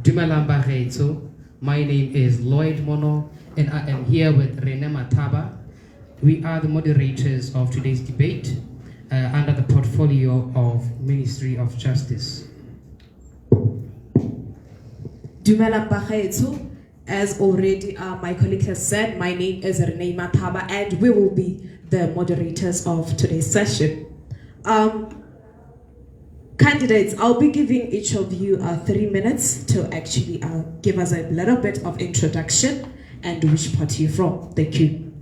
Dumelang Bagaetsho. My name is Lloyd Mono, and I am here with Rene Mataba. We are the moderators of today's debate under the portfolio of Ministry of Justice. Dumelang Bagaetsho. As already my colleague has said, my name is Rene Mataba, and we will be the moderators of today's session. Candidates, I'll be giving each of you 3 minutes to actually give us a little bit of introduction and which party you're from. Thank you.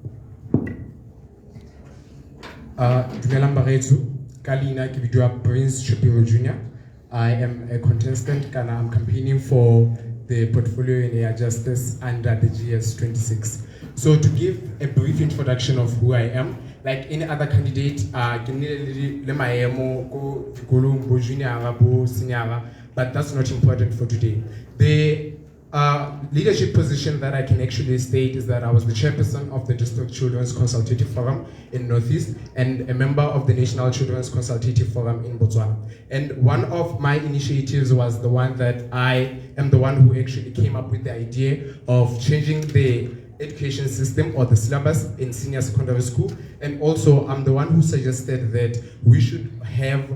Dumelang Bagaetsho, Kalina Kibidua Prince Shapiro Jr. I am a contestant and I'm campaigning for the portfolio in air justice under the GS26. So to give a brief introduction of who I am, like any other candidate, but that's not important for today. The leadership position that I can actually state is that I was the chairperson of the District Children's Consultative Forum in Northeast and a member of the National Children's Consultative Forum in Botswana. And one of my initiatives was the one that I am the one who actually came up with the idea of changing the education system or the syllabus in senior secondary school. And also I'm the one who suggested that we should have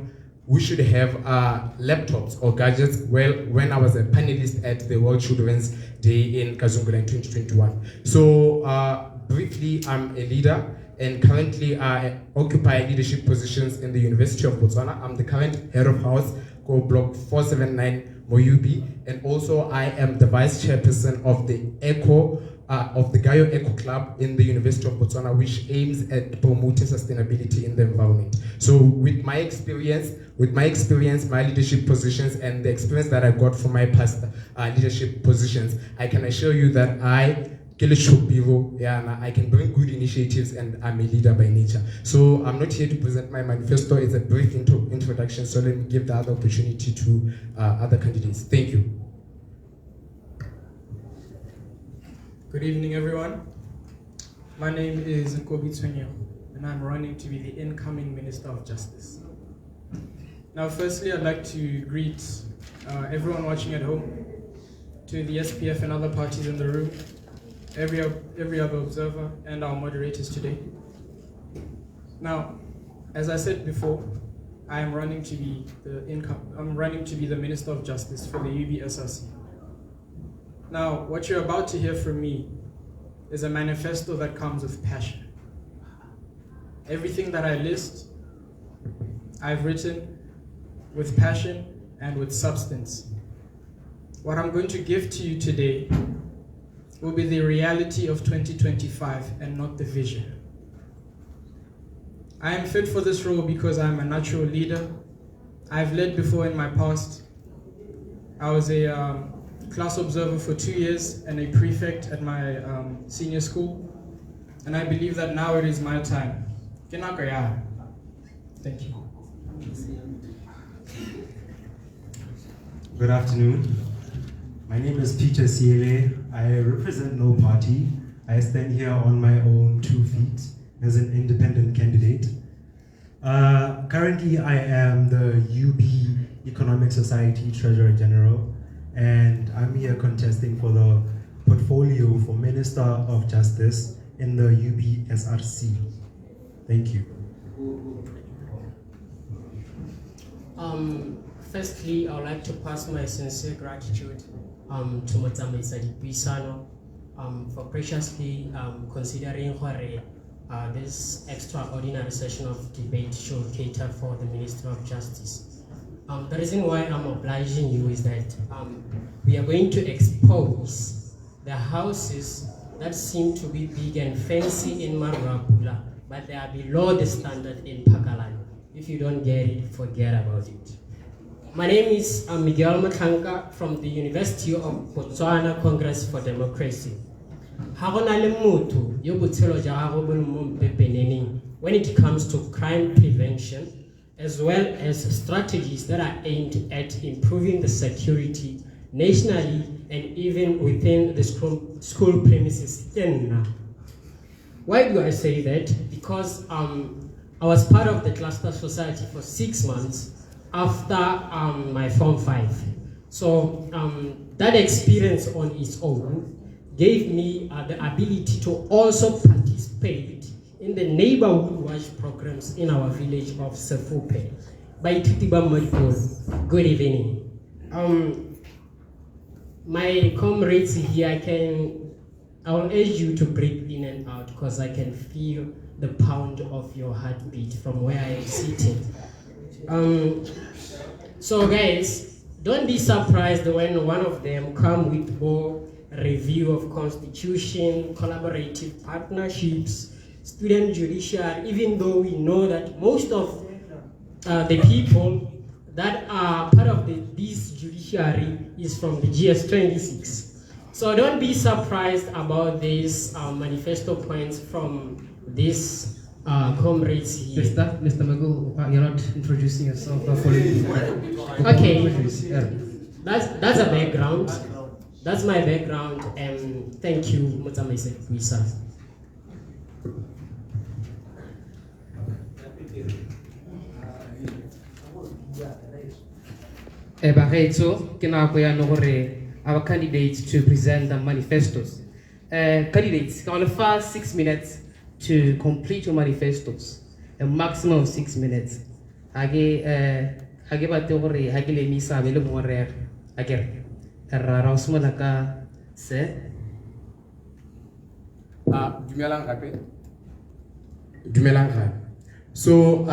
laptops or gadgets when I was a panelist at the World Children's Day in Kazungula in 2021. So briefly, I'm a leader and currently I occupy leadership positions in the University of Botswana. I'm the current head of house, Block 479 Moyubi, and also I am the vice chairperson of the Gaio Eco Club in the University of Botswana, which aims at promoting sustainability in the environment. So with my experience, my leadership positions, and the experience that I got from my past leadership positions, I can assure you that I can bring good initiatives and I'm a leader by nature. So I'm not here to present my manifesto. It's a brief introduction, so let me give the other opportunity to other candidates. Thank you. Good evening, everyone. My name is Kobi Tswenyo, and I'm running to be the incoming Minister of Justice. Now, firstly, I'd like to greet everyone watching at home, to the SPF and other parties in the room, every other observer, and our moderators today. Now, as I said before, I am running to be the Minister of Justice for the UB SRC. Now, what you're about to hear from me is a manifesto that comes with passion. Everything that I list, I've written with passion and with substance. What I'm going to give to you today will be the reality of 2025 and not the vision. I am fit for this role because I'm a natural leader. I've led before in my past. I was a class observer for 2 years and a prefect at my senior school. And I believe that now it is my time. Thank you. Good afternoon. My name is Peter Siele. I represent no party. I stand here on my own 2 feet as an independent candidate. Currently, I am the UB Economic Society Treasurer General, and I'm here contesting for the portfolio for Minister of Justice in the UB SRC. Thank you. Firstly, I would like to pass my sincere gratitude to Motsamaisa Dipuisano for graciously considering this extraordinary session of debate should cater for the Minister of Justice. The reason why I'm obliging you is that we are going to expose the houses that seem to be big and fancy in Marapula, but they are below the standard in Pakalani. If you don't get it, forget about it. My name is Miguel Matanka from the University of Botswana Congress for Democracy. When it comes to crime prevention, as well as strategies that are aimed at improving the security nationally and even within the school premises. Why do I say that? Because I was part of the cluster society for 6 months after my Form 5, So that experience on its own gave me the ability to also participate in the neighborhood watch programs in our village of Sefupe. Good evening. My comrades here, I will urge you to breathe in and out because I can feel the pound of your heartbeat from where I am sitting. So guys, don't be surprised when one of them come with more review of constitution, collaborative partnerships, student judiciary, even though we know that most of the people that are part of this judiciary is from the GS26. So don't be surprised about these manifesto points from these comrades here. Mr. Magul, you're not introducing yourself. Okay, that's a background. That's my background, and thank you, Mutamaise Puisa. Our candidates to present the manifestos. Candidates, can offer 6 minutes to complete your manifestos, a maximum of 6 minutes. Dumelang. So,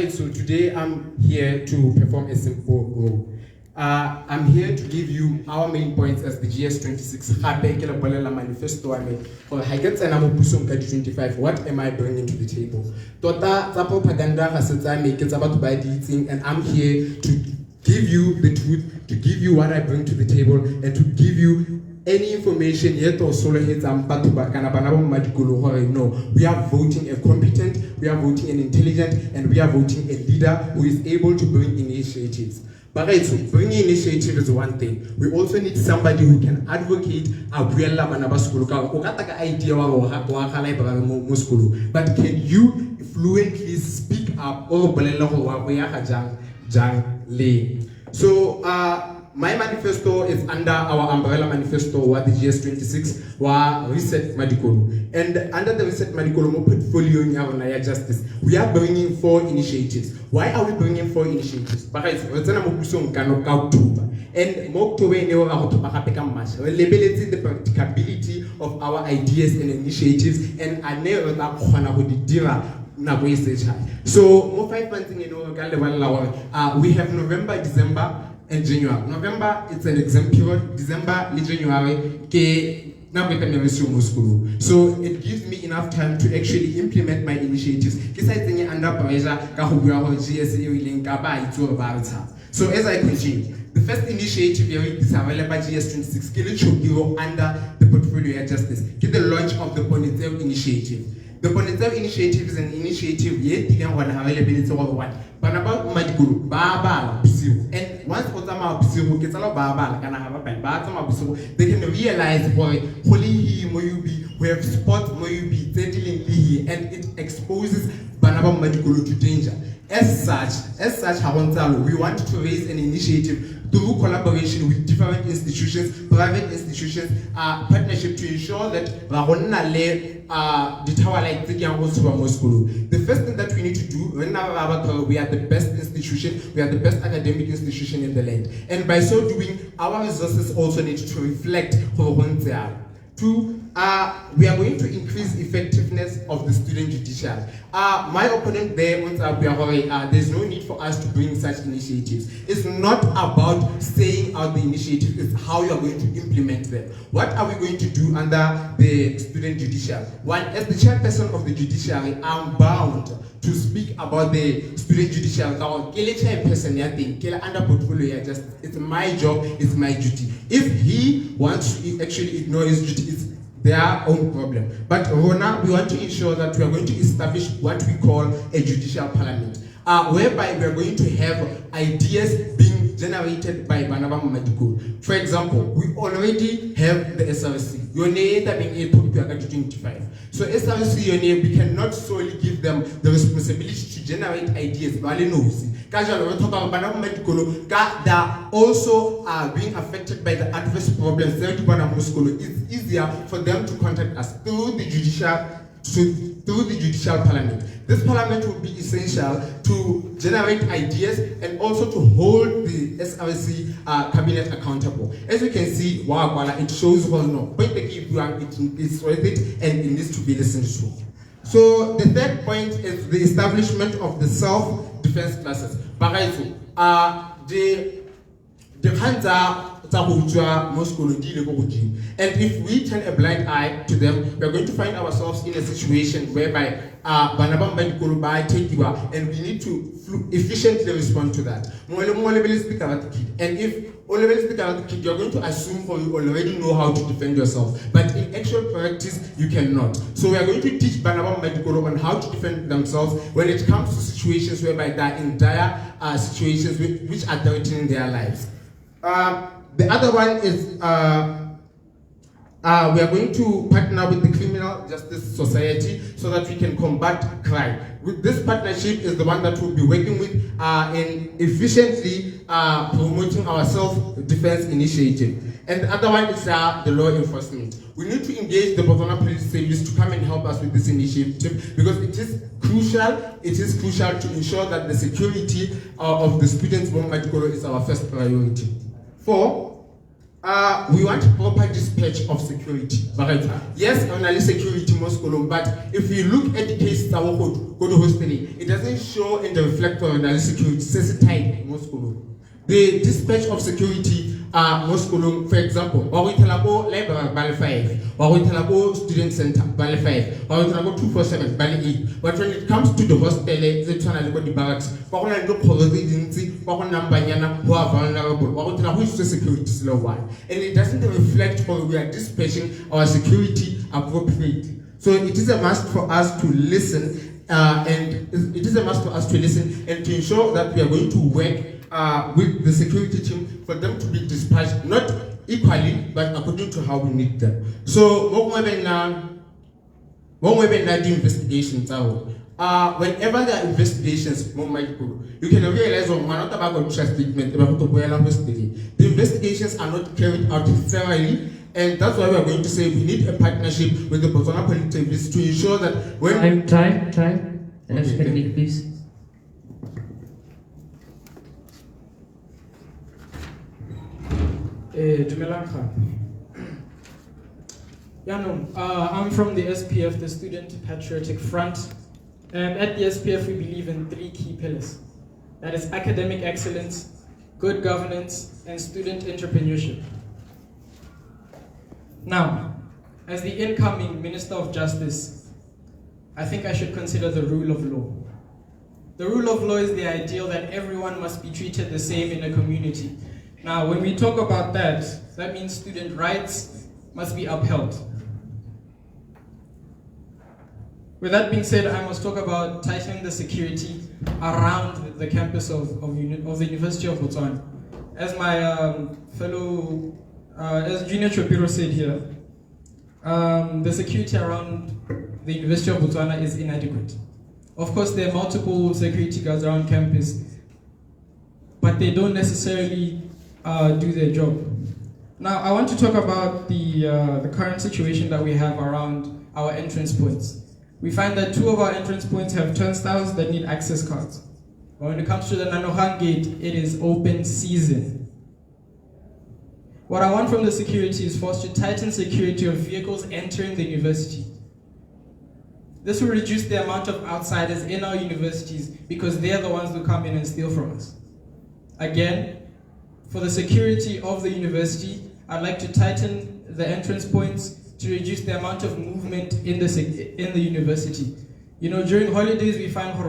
so today I'm here to perform a simple role. I'm here to give you our main points as the GS26 manifesto. For 25, what am I bringing to the table? And I'm here to give you the truth, to give you what I bring to the table, and to give you any information yet or solo hits no, we are voting a competent, we are voting an intelligent, and we are voting a leader who is able to bring initiatives. But so bringing initiative is one thing. We also need somebody who can advocate but can you fluently speak up? So my manifesto is under our umbrella manifesto, what the GS26, wa Reset Madikolo. And under the Reset Madikolo portfolio in our justice, we are bringing 4 initiatives. Why are we bringing 4 initiatives? Because we're going to and October in the practicability of our ideas and initiatives, and so more 5 months we have November, December, and January. November, it's an exam period. December, January, so it gives me enough time to actually implement my initiatives. So as I continue, the first initiative is available GS26 under the portfolio of justice. Get the launch of the Ponytail initiative. The Ponytail initiative is an initiative yet availability of what? But about Madikulu, Baba, and once they can realize why Holy Moyubi, we have spot Moyubi, and it exposes Banaba Madikulu to danger. As such, we want to raise an initiative through collaboration with different institutions, private institutions, partnership to ensure that the first thing that we need to do, we are the best institution, we are the best academic institution in the land. And by so doing, our resources also need to reflect. Two, we are going to increase effectiveness of the student judiciary. My opponent there, there's no need for us to bring such initiatives. It's not about saying out the initiative, it's how you are going to implement them. What are we going to do under the student judiciary? One, as the chairperson of the judiciary, I'm bound to speak about the student judiciary. It's my job, it's my duty. If he wants to actually ignore his duty, it's their own problem. But Rona, we want to ensure that we are going to establish what we call a judicial parliament, whereby we are going to have ideas being generated by Banaba Medical. For example, we already have the SRC. Your name that being able to 25. So SRC, your name, we cannot solely give them the responsibility to generate ideas. They are also being affected by the adverse problems. It's easier for them to contact us through the judicial parliament. This parliament will be essential to generate ideas and also to hold the SRC cabinet accountable. As you can see, it shows when they give you it's worth it and it needs to be listened to. So the third point is the establishment of the self-defense classes. And if we turn a blind eye to them, we are going to find ourselves in a situation whereby and we need to efficiently respond to that. And if you're going to assume you already know how to defend yourself, but in actual practice you cannot. So we are going to teach Banaba Medical on how to defend themselves when it comes to situations whereby they are in dire situations which are threatening their lives. The other one is we are going to partner with the Criminal Justice Society so that we can combat crime. With this partnership is the one that we'll be working with in efficiently promoting our self-defense initiative. And the other one is the law enforcement. We need to engage the Botswana Police Service to come and help us with this initiative because it is crucial. It is crucial to ensure that the security of the students is our first priority. 4, we want proper dispatch of security. Yes, only security must go, but if you look at the case go to hostelry, it doesn't show in the reflector of the security. The dispatch of security most for example, we tell go library bali 5, we tell go student center bali 5, we tell go 247 bali 8. But when it comes to the hostel, the barracks, we who are vulnerable, we tell who is the security slow one, and it doesn't reflect how we are dispatching our security appropriately. So it is a must for us to listen, and it is a must for us to listen and to ensure that we are going to work with the security team for them to be dispatched, not equally, but according to how we need them. So, when we do investigations, whenever there are investigations, you can realize the investigations are not carried out thoroughly, and that's why we are going to say we need a partnership with the Botswana Police Service to ensure that when time. Okay, please. I'm from the SPF, the Student Patriotic Front, and at the SPF we believe in 3 key pillars. That is academic excellence, good governance, and student entrepreneurship. Now, as the incoming Minister of Justice, I think I should consider the rule of law. The rule of law is the ideal that everyone must be treated the same in a community. Now, when we talk about that, that means student rights must be upheld. With that being said, I must talk about tightening the security around the campus of the University of Botswana. As my as Junior Chopiro said here, the security around the University of Botswana is inadequate. Of course, there are multiple security guards around campus, but they don't necessarily do their job. Now, I want to talk about the current situation that we have around our entrance points. We find that 2 of our entrance points have turnstiles that need access cards. But when it comes to the Nanohan gate, it is open season. What I want from the security is for us to tighten security of vehicles entering the university. This will reduce the amount of outsiders in our universities because they are the ones who come in and steal from us. Again, for the security of the university, I'd like to tighten the entrance points to reduce the amount of movement in the university. You know, during holidays we find we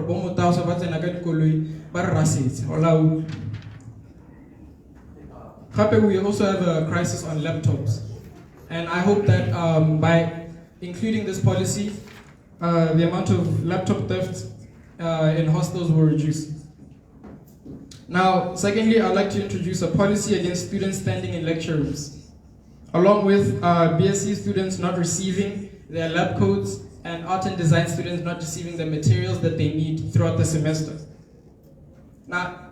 also have a crisis on laptops. And I hope that by including this policy, the amount of laptop theft in hostels will reduce. Now, secondly, I'd like to introduce a policy against students standing in lecture rooms, along with BSc students not receiving their lab coats and art and design students not receiving the materials that they need throughout the semester. Now,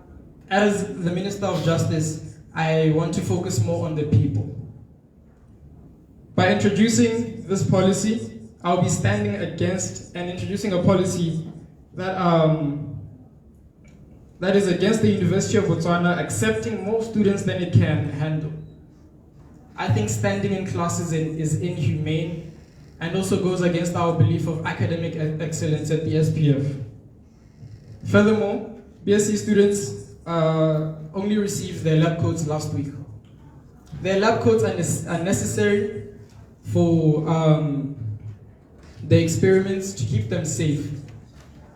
as the Minister of Justice, I want to focus more on the people. By introducing this policy, I'll be standing against and introducing a policy that is against the University of Botswana accepting more students than it can handle. I think standing in classes is inhumane and also goes against our belief of academic excellence at the SPF. Furthermore, BSc students only received their lab coats last week. Their lab coats are necessary for the experiments to keep them safe.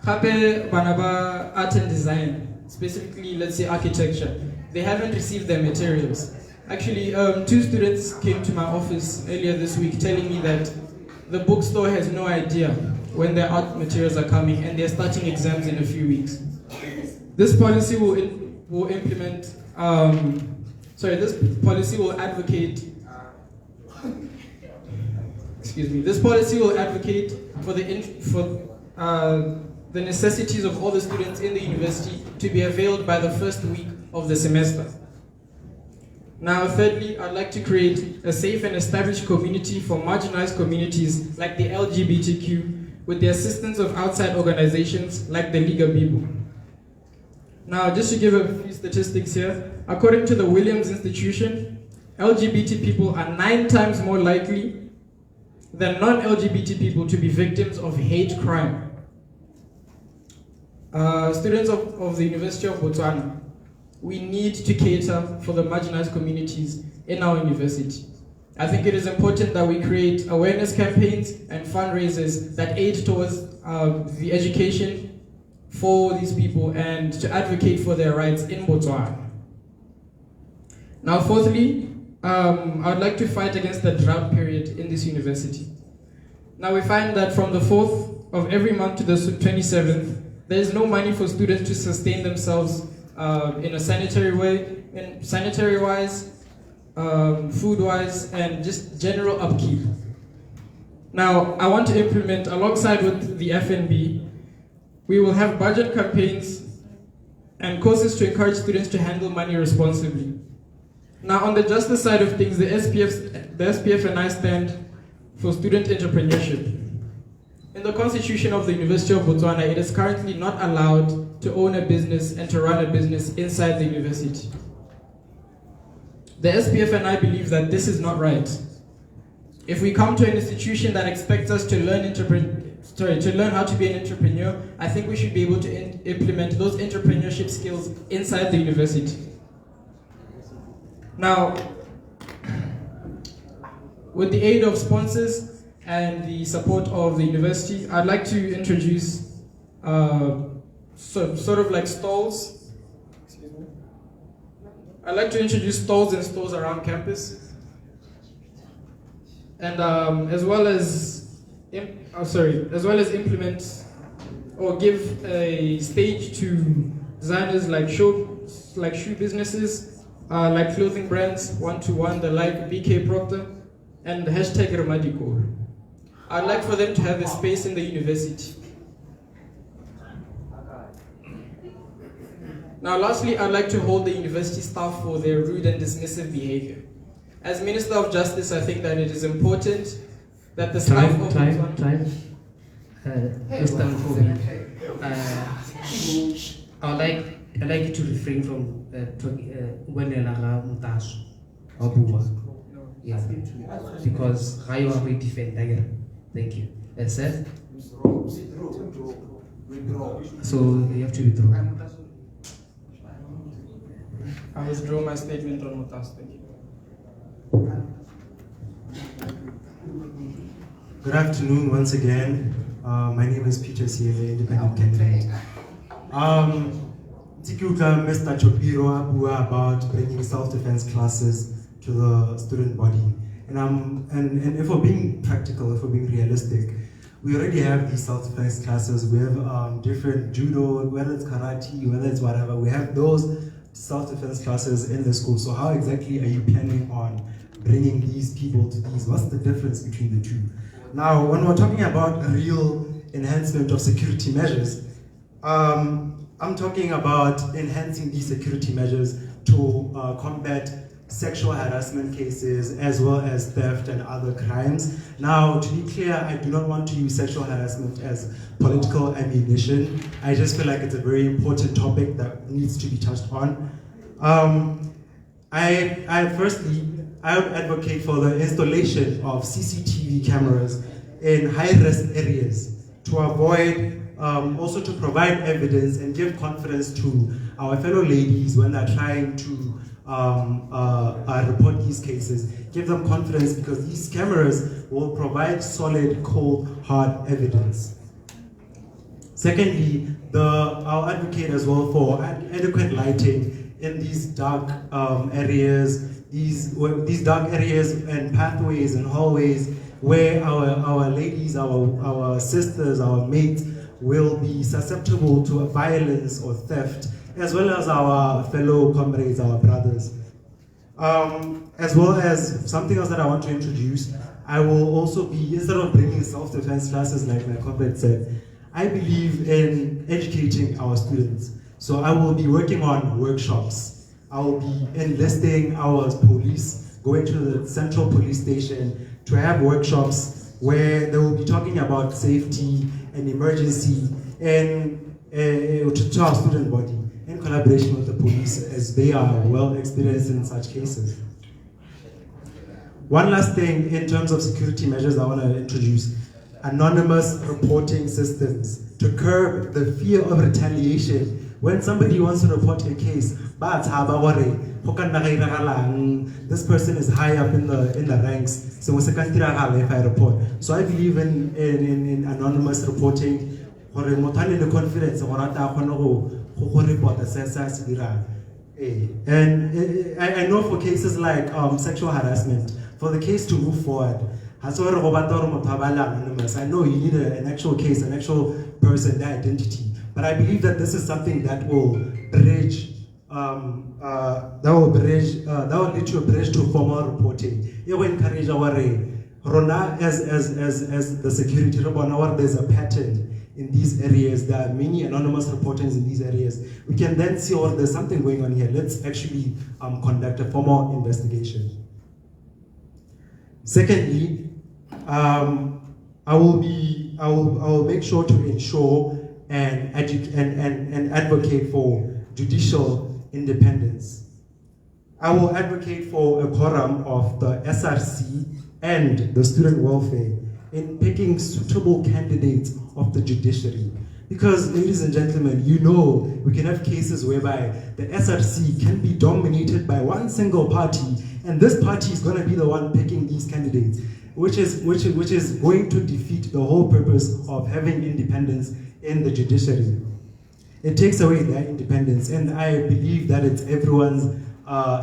Hape banaba art and design, specifically let's say architecture, they haven't received their materials. Actually, 2 students came to my office earlier this week telling me that the bookstore has no idea when their art materials are coming and they're starting exams in a few weeks. This policy will implement, this policy will advocate, this policy will advocate for the necessities of all the students in the university to be availed by the first week of the semester. Now, thirdly, I'd like to create a safe and established community for marginalized communities like the LGBTQ with the assistance of outside organizations like the Liga Bibu. Now, just to give a few statistics here, according to the Williams Institution, LGBT people are 9 times more likely than non-LGBT people to be victims of hate crime. Students of the University of Botswana, we need to cater for the marginalized communities in our university. I think it is important that we create awareness campaigns and fundraisers that aid towards the education for these people and to advocate for their rights in Botswana. Now, fourthly, I would like to fight against the drought period in this university. Now, we find that from the 4th of every month to the 27th, there is no money for students to sustain themselves in a sanitary-wise, food-wise, and just general upkeep. Now, I want to implement, alongside with the FNB, we will have budget campaigns and courses to encourage students to handle money responsibly. Now, on the justice side of things, the SPF and I stand for student entrepreneurship. In the Constitution of the University of Botswana, it is currently not allowed to own a business and to run a business inside the university. The SPF and I believe that this is not right. If we come to an institution that expects us to learn how to be an entrepreneur, I think we should be able to implement those entrepreneurship skills inside the university. Now, with the aid of sponsors and the support of the university, I'd like to introduce sort of like stalls. I'd like to introduce stalls and stores around campus, and as well as implement or give a stage to designers like shoe businesses, like clothing brands, one-to-one, the like BK Proctor, and the #Ramadiko. I'd like for them to have a space in the university. Now, lastly, I'd like to hold the university staff for their rude and dismissive behavior. As Minister of Justice, I think that it is important that the staff of Time. It's time for me. I'd like you to refrain from talking when yeah, because I will be defend again. Thank you. Sir? So you have to withdraw. I withdraw my statement on Mutas. Thank you. Good afternoon once again. My name is Peter CLA, independent candidate. Mr. Chopiro about bringing self-defense classes to the student body. And if we're being practical, if we're being realistic, we already have these self-defense classes. We have different judo, whether it's karate, whether it's whatever. We have those self-defense classes in the school. So how exactly are you planning on bringing these people to these? What's the difference between the two? Now, when we're talking about a real enhancement of security measures, I'm talking about enhancing these security measures to combat sexual harassment cases as well as theft and other crimes. Now, to be clear, I do not want to use sexual harassment as political ammunition. I just feel like it's a very important topic that needs to be touched on. Firstly, I would advocate for the installation of CCTV cameras in high-risk areas to avoid, also to provide evidence and give confidence to our fellow ladies when they're trying to report these cases. Give them confidence because these cameras will provide solid, cold, hard evidence. Secondly, I'll advocate as well for adequate lighting in these dark areas, these dark areas and pathways and hallways where our ladies, our sisters, our mates will be susceptible to violence or theft, as well as our fellow comrades, our brothers. As well as something else that I want to introduce, I will also be, instead of bringing self-defense classes like my comrade said, I believe in educating our students. So I will be working on workshops. I will be enlisting our police, going to the central police station to have workshops where they will be talking about safety and emergency and to our student body in collaboration with the police as they are well experienced in such cases. One last thing in terms of security measures I want to introduce: anonymous reporting systems to curb the fear of retaliation. When somebody wants to report a case, this person is high up in the ranks, so if I report. So I believe in anonymous reporting. And I know for cases like sexual harassment, for the case to move forward, I know you need an actual case, an actual person, their identity. But I believe that this is something that will bridge, that will lead to a bridge to formal reporting. It will encourage our as the security, there's a pattern in these areas. There are many anonymous reportings in these areas. We can then see, oh, there's something going on here. Let's actually conduct a formal investigation. Secondly, I will make sure to ensure and advocate for judicial independence. I will advocate for a quorum of the SRC and the student welfare in picking suitable candidates of the judiciary. Because, ladies and gentlemen, you know we can have cases whereby the SRC can be dominated by one single party, and this party is going to be the one picking these candidates, which is going to defeat the whole purpose of having independence in the judiciary. It takes away their independence, and I believe that it's everyone's.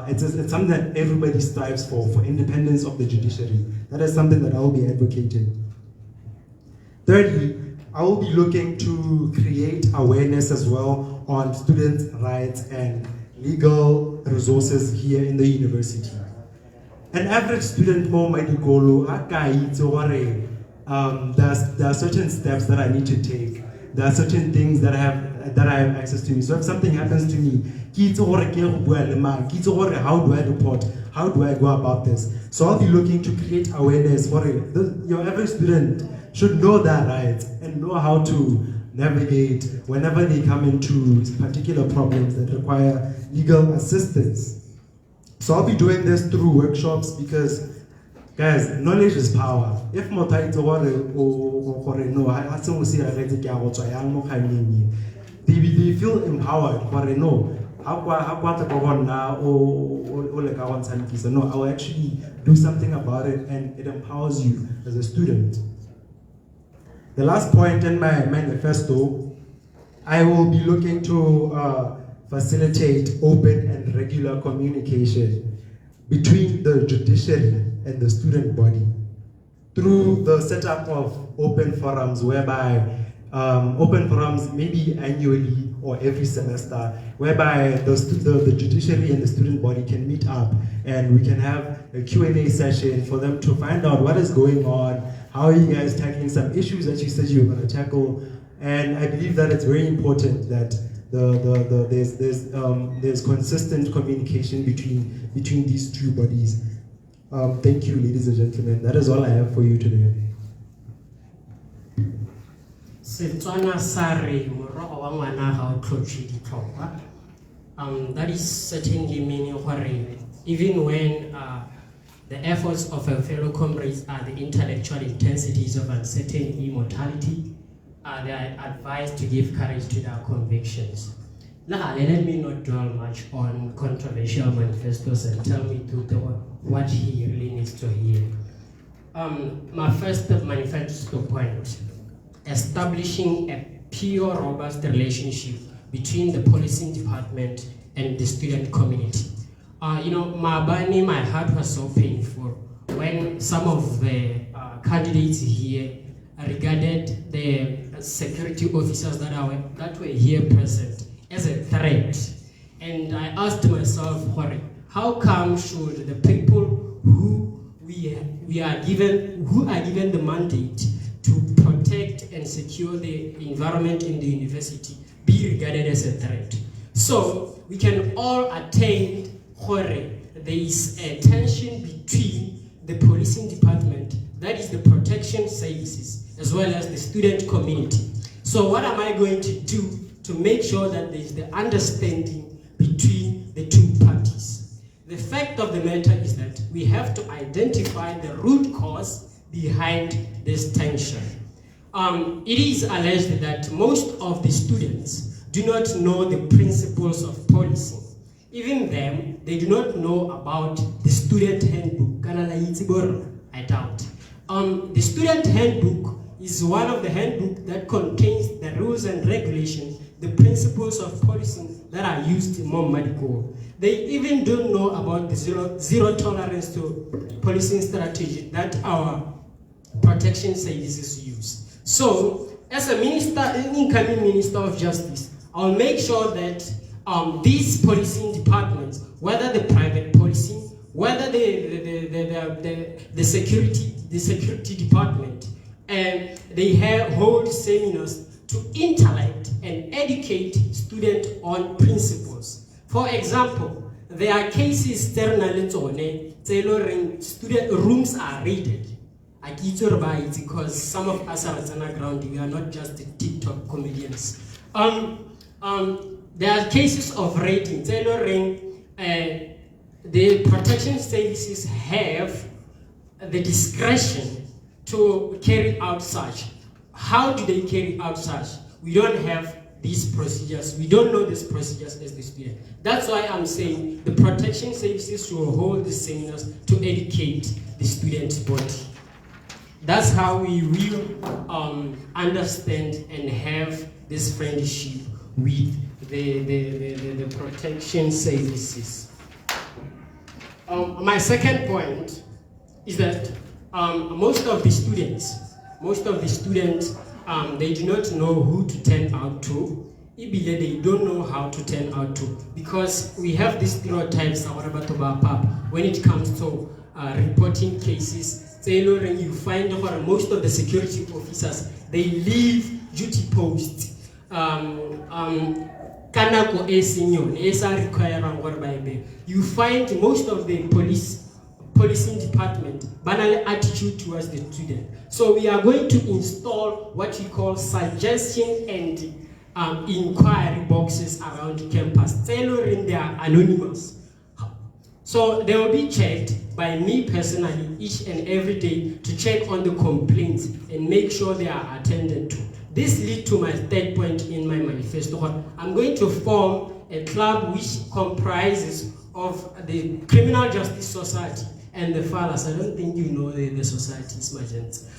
It's something that everybody strives for independence of the judiciary. That is something that I will be advocating. Thirdly, I will be looking to create awareness as well on student rights and legal resources here in the university. An average student there are certain steps that I need to take. There are certain things that I have access to. So if something happens to me, how do I report? How do I go about this? So I'll be looking to create awareness for it. Your average student should know their rights and know how to navigate whenever they come into particular problems that require legal assistance. So I'll be doing this through workshops because, guys, knowledge is power. If they feel empowered, no, I will actually do something about it, and it empowers you as a student. The last point in my manifesto, I will be looking to facilitate open and regular communication between the judiciary and the student body through the setup of open forums, whereby open forums maybe annually or every semester, whereby the judiciary and the student body can meet up and we can have a Q&A session for them to find out what is going on, how are you guys tackling some issues that you said you were going to tackle. And I believe that it's very important that there's consistent communication between these two bodies. Thank you, ladies and gentlemen. That is all I have for you today. That is certainly meaning even when the efforts of our fellow comrades are the intellectual intensities of uncertain immortality, they are advised to give courage to their convictions. Now, let me not dwell much on controversial manifestos and tell me what he really needs to hear. My first manifesto point, establishing a pure, robust relationship between the policing department and the student community. My heart was so painful when some of the candidates here regarded the security officers that were here present as a threat. And I asked myself, how come should the people who are given the mandate to protect and secure the environment in the university be regarded as a threat? So we can all attain there is a tension between the policing department, that is the protection services, as well as the student community. So what am I going to do to make sure that there is the understanding between the two parties? The fact of the matter is that we have to identify the root cause behind this tension. It is alleged that most of the students do not know the principles of policing. Even them, they do not know about the student handbook. I doubt. The student handbook is one of the handbooks that contains the rules and regulations, the principles of policing that are used in Momadigo. They even don't know about the zero tolerance to policing strategy that our protection services use. So, as a minister, an incoming Minister of Justice, I'll make sure that these policing departments, whether the private policing, whether the security department, and they hold seminars to intellect and educate students on principles. For example, there are cases student rooms are raided. Because some of us are on the ground, we are not just the TikTok comedians. There are cases of raiding. The protection services have the discretion to carry out such. How do they carry out such? We don't have these procedures. We don't know these procedures as the student. That's why I'm saying the protection services should hold the seminars to educate the student body. That's how we will understand and have this friendship with the protection services. My second point is that most of the students, they do not know who to turn out to. They don't know how to turn out to, because we have these stereotypes when it comes to reporting cases. You find most of the security officers, they leave duty posts. You find most of the policing department banal attitude towards the student. So we are going to install what we call suggestion and inquiry boxes around campus. They are anonymous. So they will be checked by me personally each and every day to check on the complaints and make sure they are attended to. This leads to my third point in my manifesto. I'm going to form a club which comprises of the Criminal Justice Society and the fathers. I don't think you know the societies, my gents.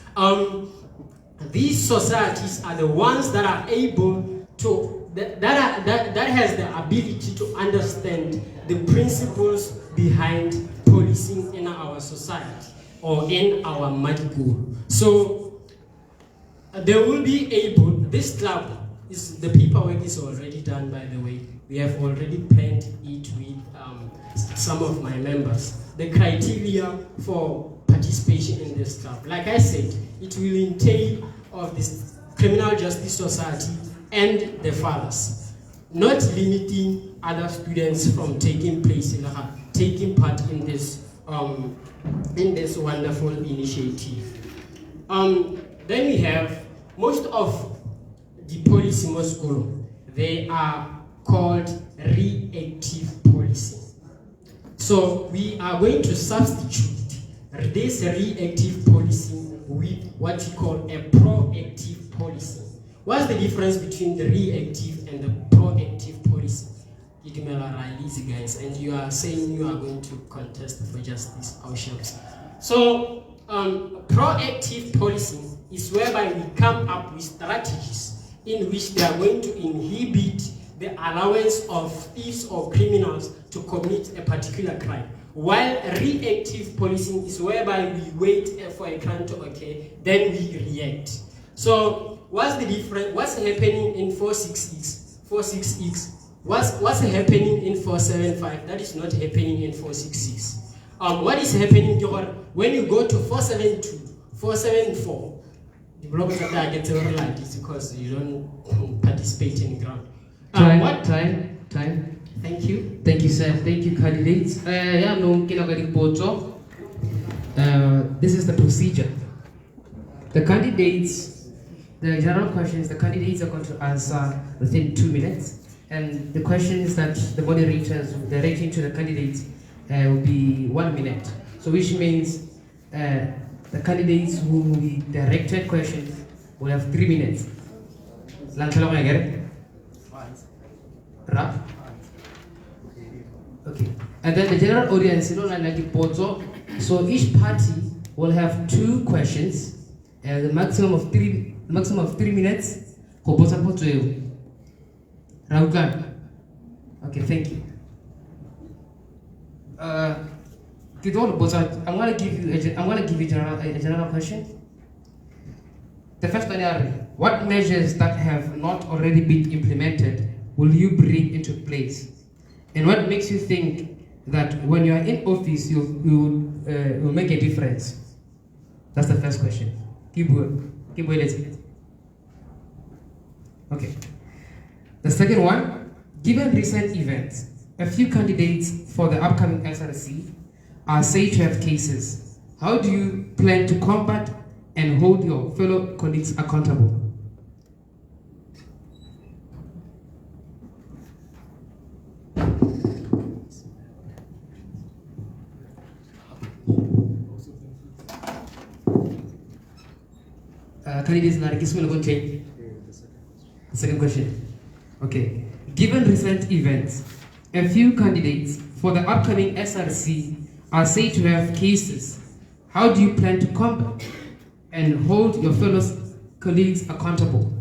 These societies are the ones that are able to, that has the ability to understand the principles behind policing in our society or in our Madigo. So they will be able, this club the paperwork is already done, by the way. We have already planned it with some of my members. The criteria for participation in this club, like I said, it will entail of this criminal justice society and the fathers, not limiting other students from taking part in this wonderful initiative. Then we have most of the policy school. They are called reactive policy. So we are going to substitute this reactive policy with what we call a proactive policy. What's the difference between the reactive and the proactive policy? Guys, and you are saying you are going to contest for justice ourselves. So proactive policy is whereby we come up with strategies in which they are going to inhibit the allowance of thieves or criminals to commit a particular crime. While reactive policing is whereby we wait for a crime to occur, then we react. So what's the difference? What's happening in 466? 466. What's happening in 475? That is not happening in 466. What is happening when you go to 472, 474? The bloggers that get like this because you don't participate in the ground. Time. Thank you. Thank you, sir. Thank you, candidates. This is the procedure. The general questions, the candidates are going to answer within 2 minutes. And the questions that the moderators will direct into the candidates will be 1 minute. So which means the candidates who will be directed questions will have 3 minutes. Okay. And then the general audience, so each party will have 2 questions, and the maximum of 3 minutes. Okay, thank you. I'm gonna give you a general question. The first one is, what measures that have not already been implemented will you bring into place? And what makes you think that when you are in office, you will make a difference? That's the first question. Keep waiting. Okay. The second one, given recent events, a few candidates for the upcoming SRC are said to have cases. How do you plan to combat and hold your fellow colleagues accountable? Candidates, second question. Okay. Given recent events, a few candidates for the upcoming SRC are said to have cases. How do you plan to combat and hold your fellow colleagues accountable?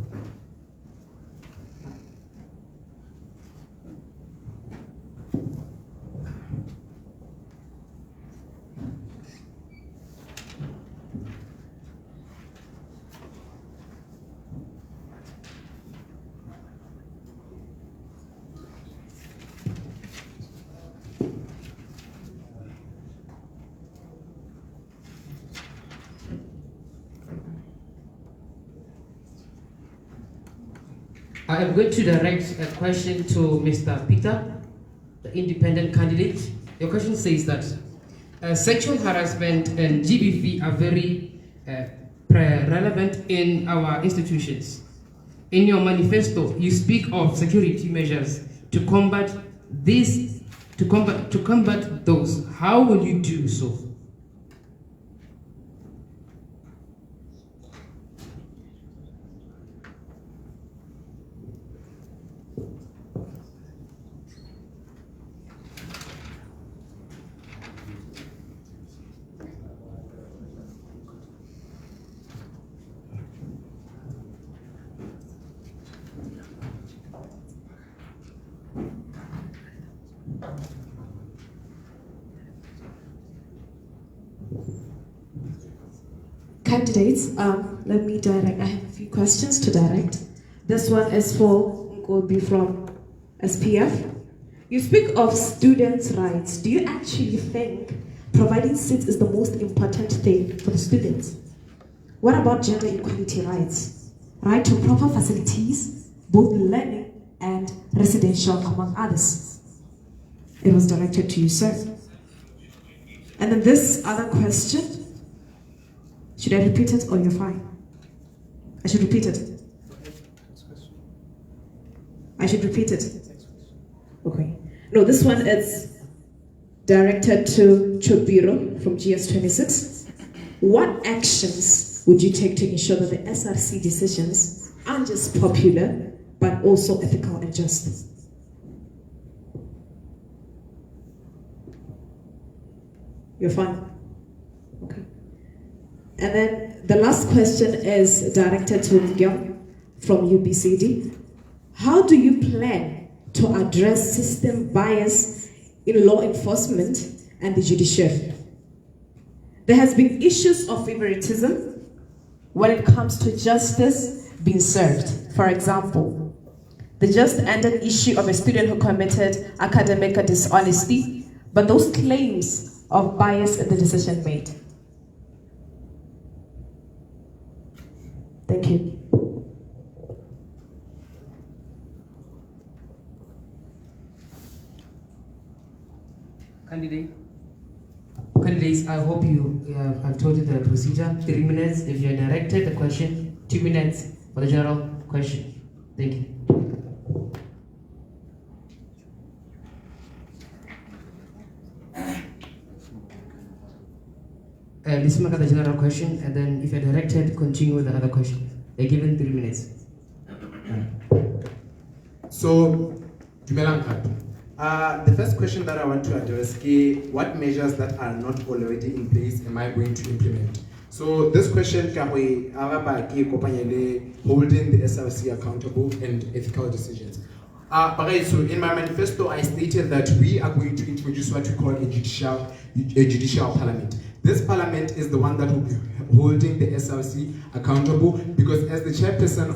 I am going to direct a question to Mr. Peter, the independent candidate. Your question says that sexual harassment and GBV are very relevant in our institutions. In your manifesto, you speak of security measures to combat this, to combat those. How will you do so? Candidates, let me direct. I have a few questions to direct. This one is for Ngobi from SPF. You speak of students' rights. Do you actually think providing seats is the most important thing for the students? What about gender equality rights? Right to proper facilities, both learning and residential, among others. It was directed to you, sir. And then this other question, should I repeat it or you're fine? I should repeat it. I should repeat it. Okay. No, this one is directed to Chobiro from GS26. What actions would you take to ensure that the SRC decisions aren't just popular, but also ethical and just? You're fine? Okay. And then the last question is directed to Gyong from UBCD. How do you plan to address system bias in law enforcement and the judiciary? There has been issues of favoritism when it comes to justice being served. For example, the just ended issue of a student who committed academic dishonesty, but those claims of bias in the decision made. Thank you. Candidates, I hope I've told you the procedure. 3 minutes if you're directed the question, 2 minutes for the general question. Thank you. Let's make the general question, and then if you're directed, continue with the other question. They're given 3 minutes. So, Dumelang Khapi. The first question that I want to address is what measures that are not already in place am I going to implement? So this question can be holding the SRC accountable and ethical decisions. So in my manifesto, I stated that we are going to introduce what we call a judicial parliament. This parliament is the one that will be holding the SRC accountable, because as the chairperson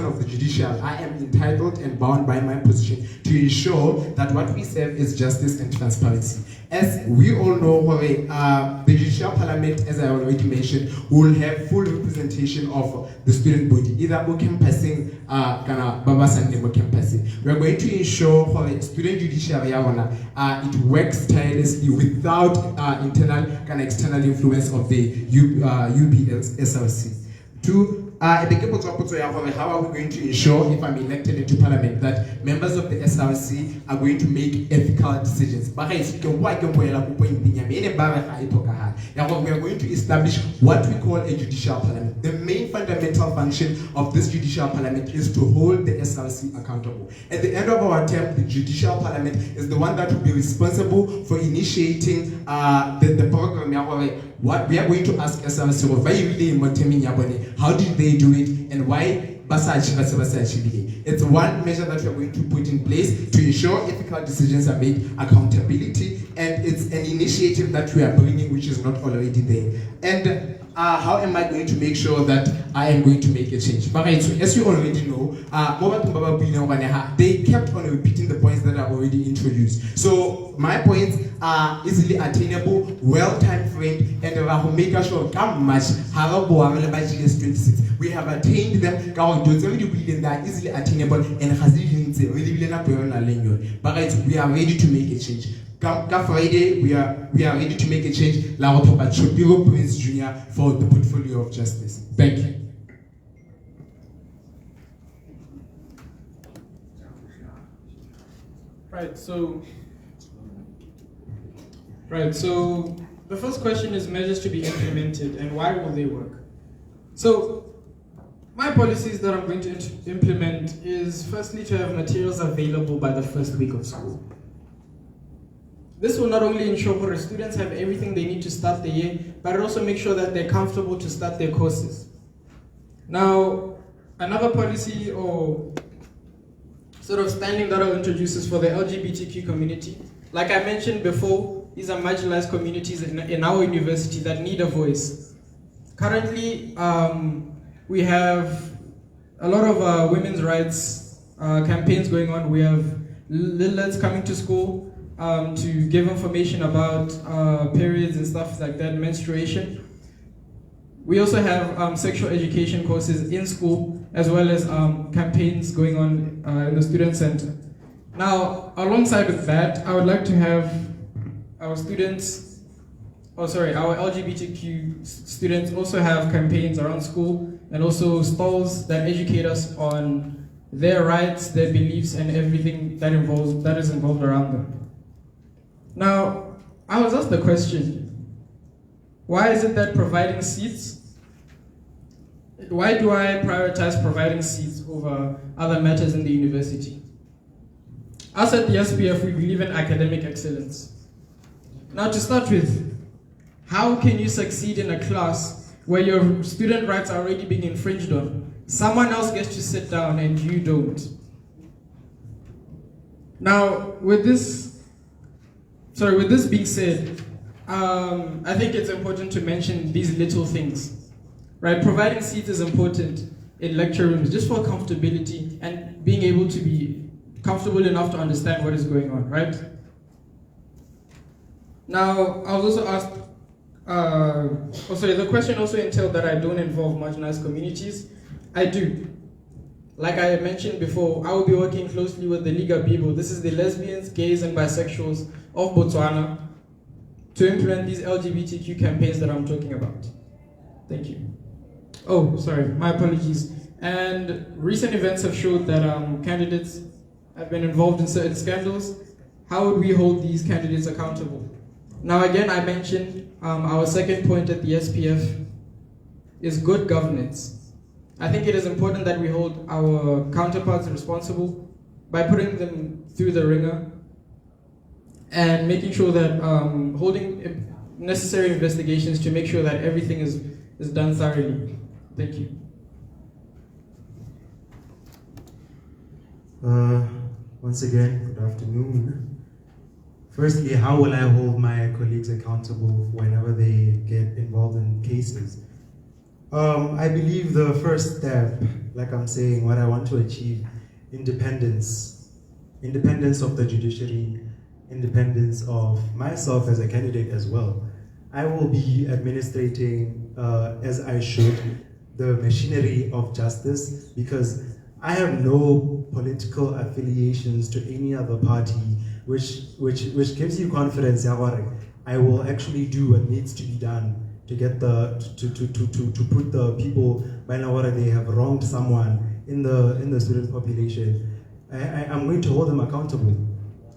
of the judicial, I am entitled and bound by my position to ensure that what we serve is justice and transparency. As we all know, the judicial parliament, as I already mentioned, will have full representation of the student body, either campusing, campusing. We are going to ensure for the student judiciary, it works tirelessly without internal and external influence of the SRC. How are we going to ensure, if I'm elected into parliament, that members of the SRC are going to make ethical decisions? We are going to establish what we call a judicial parliament. The main fundamental function of this judicial parliament is to hold the SRC accountable. At the end of our term, the judicial parliament is the one that will be responsible for initiating the program. What we are going to ask SRC, how did they do it, and why? It's one measure that we are going to put in place to ensure ethical decisions are made, accountability, and it's an initiative that we are bringing which is not already there. And how am I going to make sure that I am going to make a change? So as you already know, they kept on repeating the points that are already introduced. So my points are easily attainable, well time framed, and make sure how much we have attained them. They are easily attainable and we are ready to make a change. Friday, we are ready to make a change. Prince Jr. for the portfolio of justice. Thank you. Right, so the first question is measures to be implemented and why will they work? So my policies that I'm going to implement is firstly to have materials available by the first week of school. This will not only ensure that students have everything they need to start the year, but it also make sure that they're comfortable to start their courses. Now, another policy or sort of standing that I'll introduce is for the LGBTQ community. Like I mentioned before, these are marginalized communities in our university that need a voice. Currently, we have a lot of women's rights campaigns going on. We have Liliths coming to school to give information about periods and stuff like that, menstruation. We also have sexual education courses in school, as well as campaigns going on in the student center. Now, alongside with that, I would like to have our students, our LGBTQ students also have campaigns around school, and also stalls that educate us on their rights, their beliefs, and everything that is involved around them. Now, I was asked the question, why is it that providing seats, why do I prioritize providing seats over other matters in the university? Us at the SPF, we believe in academic excellence. Now, to start with, how can you succeed in a class where your student rights are already being infringed on? Someone else gets to sit down and you don't. Now, with this being said, I think it's important to mention these little things, right? Providing seats is important in lecture rooms just for comfortability and being able to be comfortable enough to understand what is going on, right? Now, I was also asked, the question also entailed that I don't involve marginalized communities. I do. Like I mentioned before, I will be working closely with the Liga Bibo. This is the lesbians, gays, and bisexuals of Botswana to implement these LGBTQ campaigns that I'm talking about. Thank you. Oh, sorry, my apologies. And recent events have showed that candidates have been involved in certain scandals. How would we hold these candidates accountable? Now again, I mentioned our second point at the SPF is good governance. I think it is important that we hold our counterparts responsible by putting them through the ringer and making sure that holding necessary investigations to make sure that everything is done thoroughly. Thank you. Once again, good afternoon. Firstly, how will I hold my colleagues accountable whenever they get involved in cases? I believe the first step, like I'm saying, what I want to achieve, independence of the judiciary, independence of myself as a candidate as well. I will be administrating, as I should, the machinery of justice, because I have no political affiliations to any other party, which gives you confidence. I will actually do what needs to be done to get to put the people, by now they have wronged someone in the student population. I'm going to hold them accountable.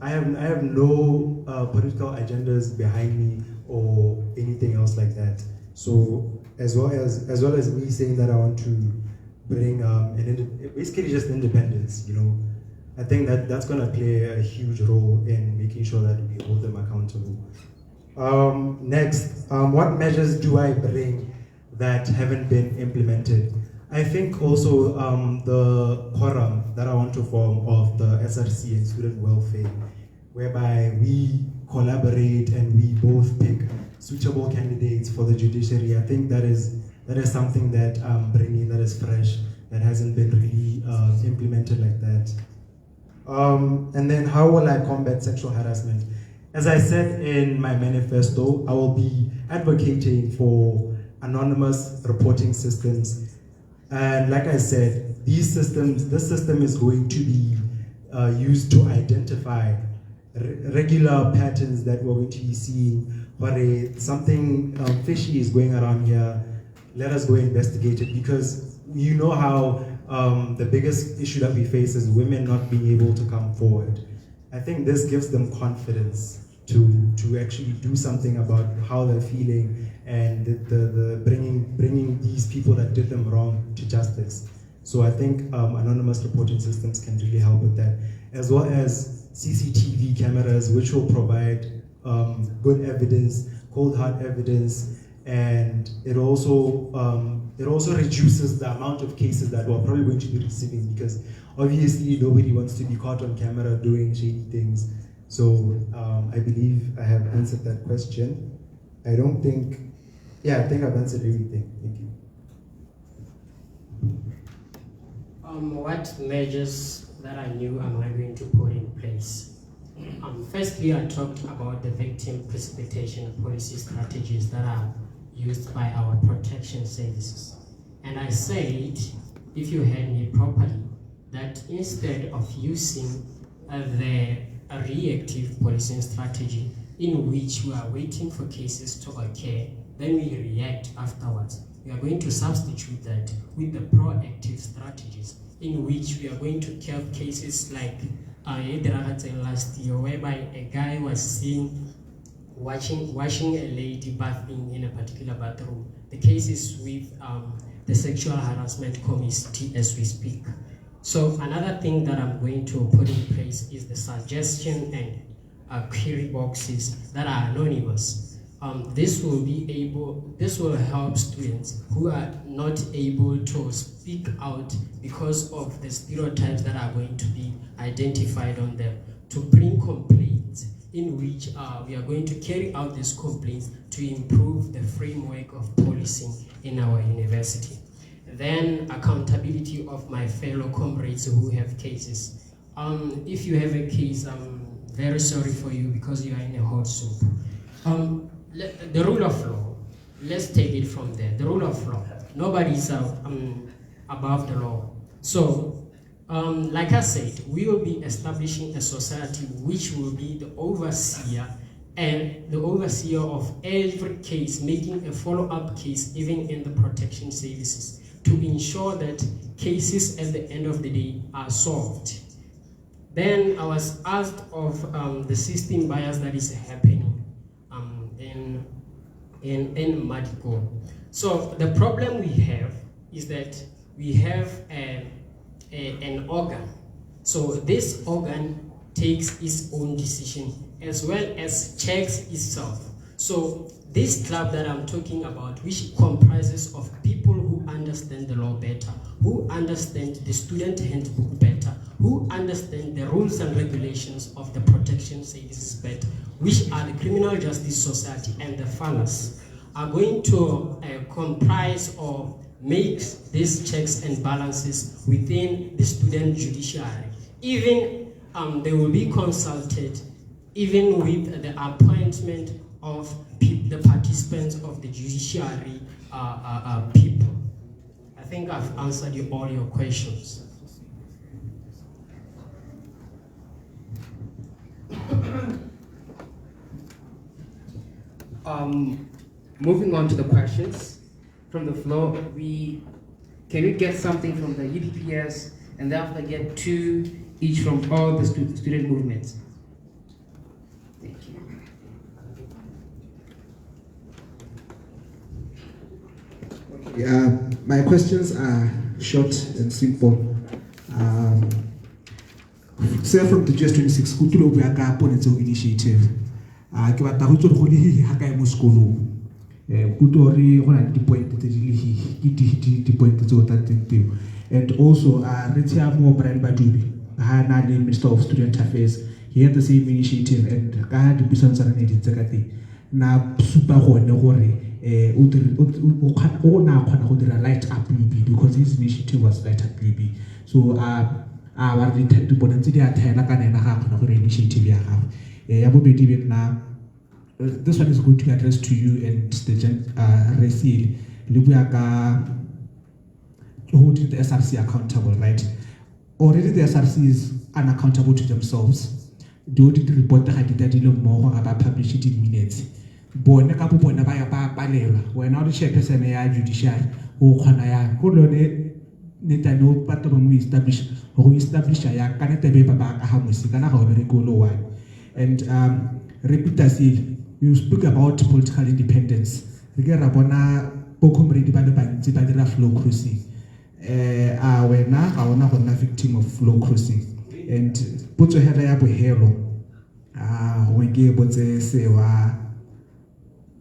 I have no political agendas behind me or anything else like that. So as well as me saying that I want to bring basically just independence, I think that's going to play a huge role in making sure that we hold them accountable. Next, what measures do I bring that haven't been implemented? I think also the quorum that I want to form of the SRC and student welfare, whereby we collaborate and we both pick suitable candidates for the judiciary. I think that is something that I'm bringing that is fresh, that hasn't been really implemented like that. And then how will I combat sexual harassment? As I said in my manifesto, I will be advocating for anonymous reporting systems. And like I said, this system is going to be used to identify regular patterns that we're going to be seeing, where something fishy is going around here. Let us go investigate it, because you know how the biggest issue that we face is women not being able to come forward. I think this gives them confidence to actually do something about how they're feeling, and the bringing these people that did them wrong to justice. So I think anonymous reporting systems can really help with that, as well as CCTV cameras, which will provide good evidence, cold hard evidence, and it also reduces the amount of cases that we're probably going to be receiving, because obviously nobody wants to be caught on camera doing shady things. So I believe I have answered that question. I think I've answered everything. Thank you. What measures that I knew am I going to put in place? Firstly, I talked about the victim precipitation policy strategies that are used by our protection services. And I said, if you heard me properly, that instead of using the reactive policing strategy in which we are waiting for cases to occur, then we react afterwards, we are going to substitute that with the proactive strategies in which we are going to curb cases like last year, whereby a guy was seen washing a lady bathing in a particular bathroom. The case is with the sexual harassment committee as we speak. So another thing that I'm going to put in place is the suggestion and query boxes that are anonymous. This will help students who are not able to speak out because of the stereotypes that are going to be identified on them, to bring complaints in which we are going to carry out these complaints to improve the framework of policing in our university. Then accountability of my fellow comrades who have cases. If you have a case, I'm very sorry for you because you are in a hot soup. The rule of law, let's take it from there. The rule of law, nobody is above the law. So, like I said, we will be establishing a society which will be the overseer and the overseer of every case, making a follow-up case even in the protection services to ensure that cases at the end of the day are solved. Then I was asked of the system bias that is happening in Madigo. So the problem we have is that we have an organ. So this organ takes its own decision as well as checks itself. So this club that I'm talking about, which comprises of people who understand the law better, who understand the student handbook better, who understand the rules and regulations of the protection services better, which are the Criminal Justice Society and the FALAS, are going to comprise or make these checks and balances within the student judiciary. Even they will be consulted even with the appointment of the participants of the judiciary people. I think I've answered all your questions. Moving on to the questions from the floor, can we get something from the UPPS and thereafter get 2 each from all the student movements? Thank you. Okay, my questions are short and simple. Say from the GS26, kutulo buaka ponetso initiative. Ke batla go tswa go le ha kae mo sekolong. Kutori go na di point tse di point tse o tateng. And also Ritia Mo Brian Badubi, na le Minister of Student Affairs. He had the same initiative and ka di business tsa rene di tsaka na super gone gore o na khona go dira light up UB because his initiative was light up UB. So ba re di bonetse di a thela ka nena ga khona gore initiative ya gago. Ya bobedi Vietnam. This one is going to be addressed to you and the Resil. Holding the SRC accountable, right? Already the SRC is unaccountable to themselves. They did report the Hadidadilo more about publish it in minutes. When now the chairperson ya judiciary, who Hanaya, Kolone Netano Patom establish who established a Kanete Baba Hamusikana, however, go low one. And repeat as if you speak about political independence. Rabona Bokum ready by the flow crossing. We're now a victim of flow crossing. And put your head up with hero. When gay but say, why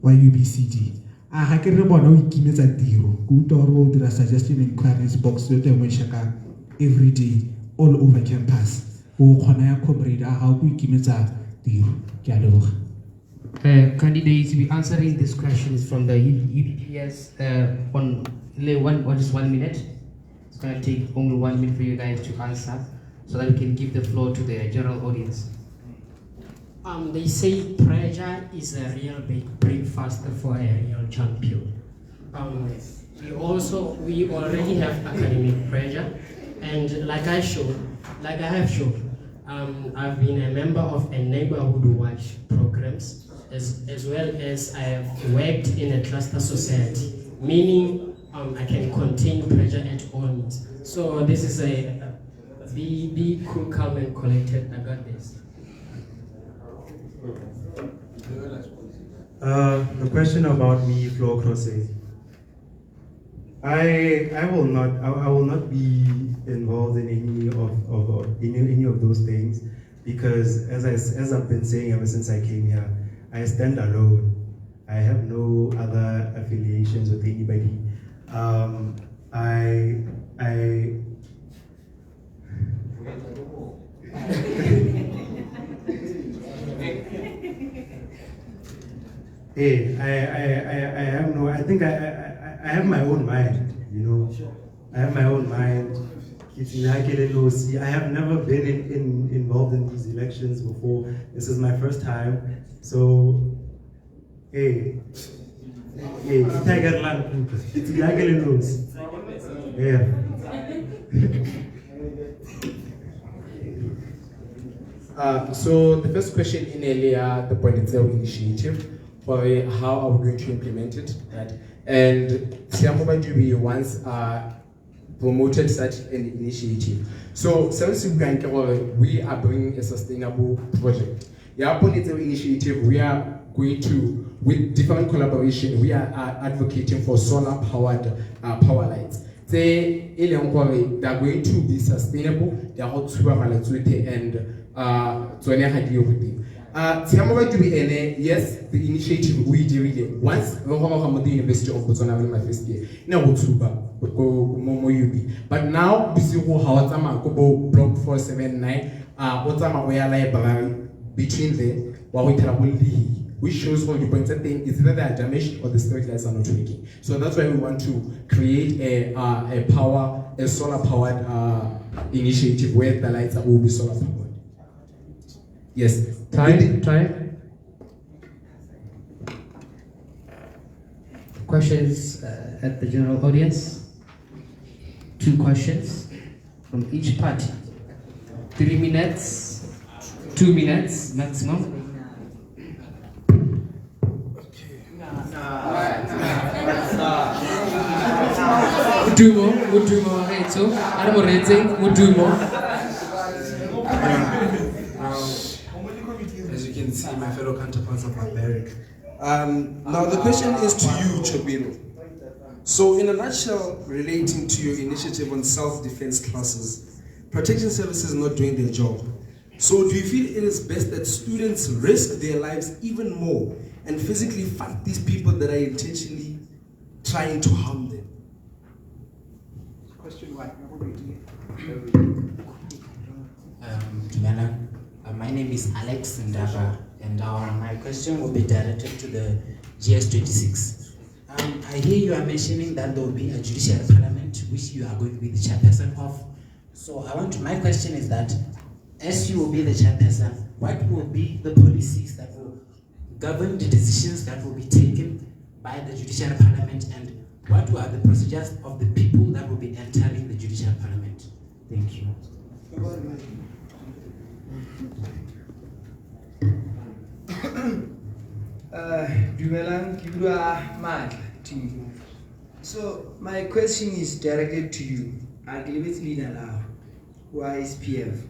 UBCD. I can remember no Kimes at Diro. Good or road the suggestion inquiries box every day all over campus. Oh, Honaya Comrade, how we Kimes at Diro. Candidates will be answering these questions from the UPPS on just 1 minute. It's going to take only 1 minute for you guys to answer so that we can give the floor to the general audience. They say pressure is a real big breakfast for a real champion. We already have academic pressure, and like I have shown, I've been a member of a neighborhood watch programs, as well as I have worked in a cluster society, meaning I can contain pressure at all means. So this is be cool, calm, and collected. I got this. The question about me floor crossing. I will not be involved in any of those things, because as I've been saying ever since I came here, I stand alone. I have no other affiliations with anybody. I have no. I think I have my own mind. You know, I have my own mind. I have never been involved in these elections before. This is my first time. So, Tiger Land, it's Tiger knows. Yeah. So the first question in earlier, the Political Initiative, for how are we going to implement it? Right? And Siamobanjubi once promoted such an initiative. So we are bringing a sustainable project. The Political Initiative, we are going to, with different collaboration, we are advocating for solar-powered power lights. They are going to be sustainable. They are going to be and yes, the initiative we did once the University of Botswana in my first year. Now but now block 479 library between the which shows what the point thing is that they are damaged or the street lights are not working. So that's why we want to create a solar powered initiative where the lights will be solar powered. Yes. Time. Questions at the general audience? 2 questions from each party. 3 minutes, 2 minutes maximum. As you can see, my fellow counterparts are barbaric. Now the question is to you, Chobino. So in a nutshell, relating to your initiative on self-defense classes, protection services not doing their job. So do you feel it is best that students risk their lives even more and physically fight these people that are intentionally trying to harm them? Question 1. My name is Alex Ndava, and my question will be directed to the GS26. I hear you are mentioning that there will be a judicial parliament which you are going to be the chairperson of. So my question is that, as you will be the chairperson, what will be the policies that will govern the decisions that will be taken by the judicial parliament, and what are the procedures of the people that will be entering the judicial parliament? Thank you. So my question is directed to you. I believe it's Lina now, who is PF.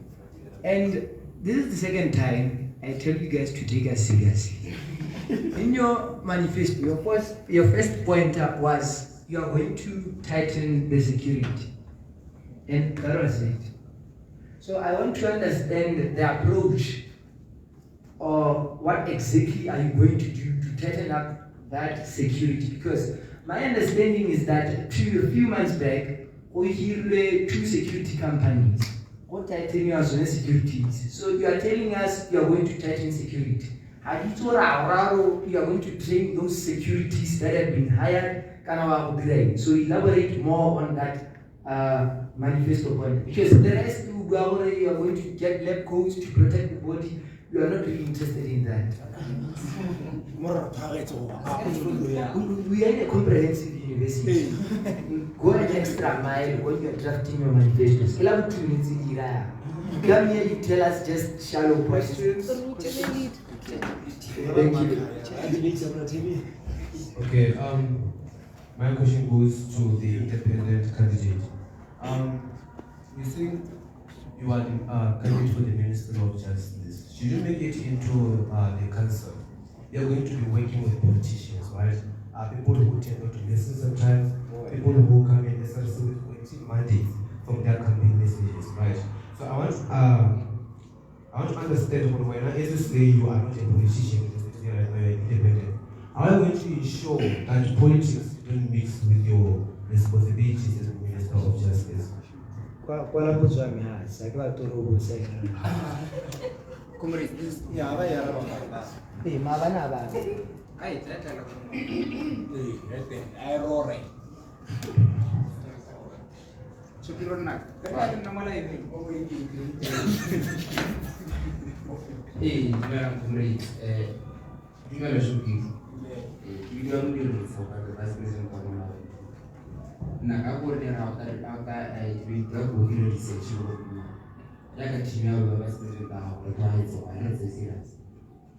And this is the second time I tell you guys to take us seriously. In your manifesto, your first point was you are going to tighten the security. And that was it. So I want to understand the approach, or what exactly are you going to do to tighten up that security? Because my understanding is that a few months back, we heard 2 security companies tightening us on securities. So you are telling us you are going to tighten security. You are going to train those securities that have been hired. So elaborate more on that manifesto point. Because the rest you are already going to get lab coats to protect the body. You are not really interested in that. We are in a comprehensive university. Go an extra mile when you are drafting your manifestos. Come here, you tell us just shallow questions. Thank you. Okay, my question goes to the independent candidate. You think you are the candidate for the Minister of Justice. Should you make it into the council? You're going to be working with politicians, right? People who tend not to listen sometimes, people who come in SRC with collective mandates from their campaign messages, right? So I want to understand when as you say you are not a politician, you are independent. How are you going to ensure that politics don't mix with your responsibilities as a Minister of Justice?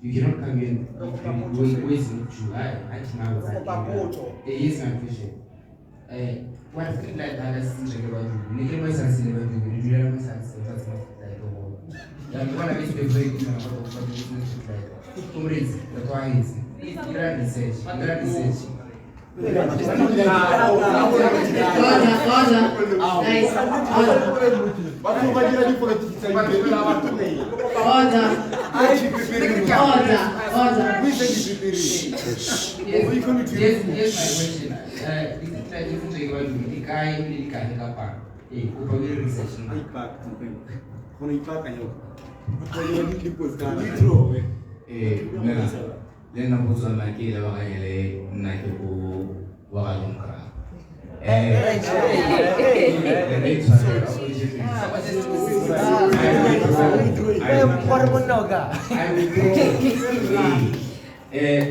You cannot come in wasting to yes, my question. What like that is about you. Nigga my SRC never do. You do my SRC that's not like the one I wish to be very good about the business like comrades, the clients. Grand research. Order.